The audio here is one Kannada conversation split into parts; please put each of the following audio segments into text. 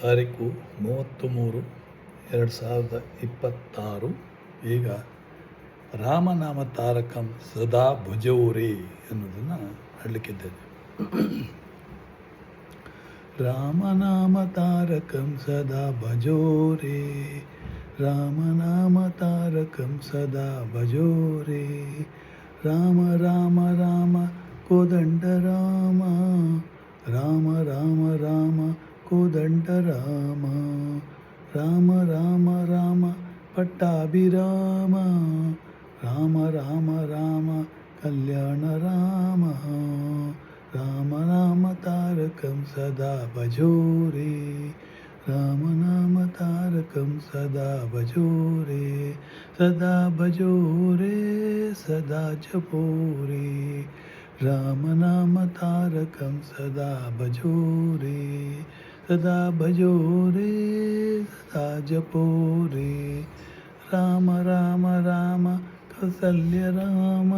ತಾರೀಕು 33/3/2026. ಈಗ ರಾಮನಾಮ ತಾರಕಂ ಸದಾ ಭಜೌರೇ ಅನ್ನೋದನ್ನು ಹಾಡಲಿಕ್ಕಿದ್ದೇನೆ. ರಾಮನಾಮ ತಾರಕಂ ಸದಾ ಭಜೋರೇ, ರಾಮನಾಮ ತಾರಕಂ ಸದಾ ಭಜೋರೇ, ರಾಮ ರಾಮ ರಾಮ ಕೋದಂಡ ರಾಮ, ರಾಮ ರಾಮ ರಾಮ ಕೋದಂಡ ರಾಮ, ರಾಮ ರಾಮ ರಾಮ ಪಟ್ಟಾಭಿರಾಮ, ರಾಮ ರಾಮ ರಾಮ ಕಲ್ಯಾಣ ರಾಮ, ರಾಮ ನಾಮ ತಾರಕಂ ಸದಾ ಭಜೋರೇ, ರಾಮ ನಾಮ ತಾರಕಂ ಸದಾ ಭಜೋರೇ, ಸದಾ ಭಜೋರೇ ಸದಾ ಜಪೋರೇ, ರಾಮ ನಾಮ ತಾರಕಂ ಸದಾ ಭಜೋರೇ, ಸದಾ ಭಜೋರೇ ಸದಾ ಜಪೋರೇ, ರಾಮ ರಾಮ ರಾಮ ಕೌಸಲ್ಯ ರಾಮ,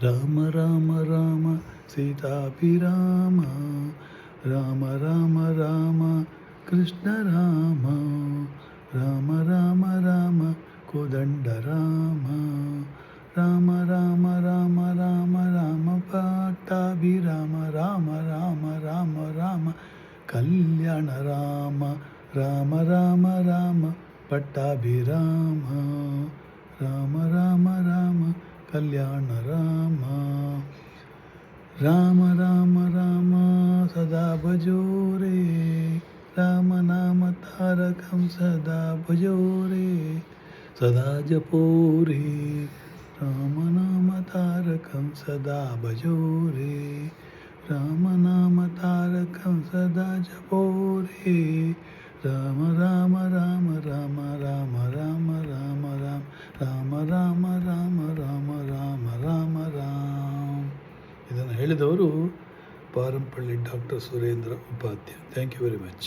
ರಾಮ ರಾಮ ರಾಮ ಸೀತಾಭಿರಾಮ, ರಾಮ ರಾಮ ರಾಮ ಕೃಷ್ಣ ರಾಮ, ರಾಮ ರಾಮ ರಾಮ ಕೋದಂಡ ರಾಮ, ರಾಮ ರಾಮ ರಾಮ ರಾಮ ರಾಮ ಪಟ್ಟಾಭಿರಾಮ, ರಾಮ ರಾಮ ರಾಮ ರಾಮ ಕಲ್ಯಾಣ ರಾಮ, ರಾಮ ರಾಮ ರಾಮ ಪಟ್ಟಾಭಿರಾಮ, ರಾಮ ರಾಮ ರಾಮ ಕಲ್ಯಾಣ ರಾಮ, ರಾಮ ರಾಮ ರಾಮ ಸದಾ ಭಜೋರೇ, ರಾಮ ನಾಮ ತಾರಕಂ ಸದಾ ಭಜೋರೇ, ಸದಾ ಜಪೋರೇ, ರಾಮ ನಾಮ ತಾರಕಂ ಸದಾ ಭಜೋರೇ, ರಾಮ ನಾಮ ತಾರಕಂ ಸದಾ ಜಪೋರೇ, ರಾಮ ರಾಮ ರಾಮ ರಾಮ ರಾಮ ರಾಮ ರಾಮ ರಾಮ ರಾಮ ರಾಮ ರಾಮ ರಾಮ ರಾಮ ರಾಮ. ಇದನ್ನು ಹೇಳಿದವರು Parampalli doctor Surendra Upadhya. Thank you very much.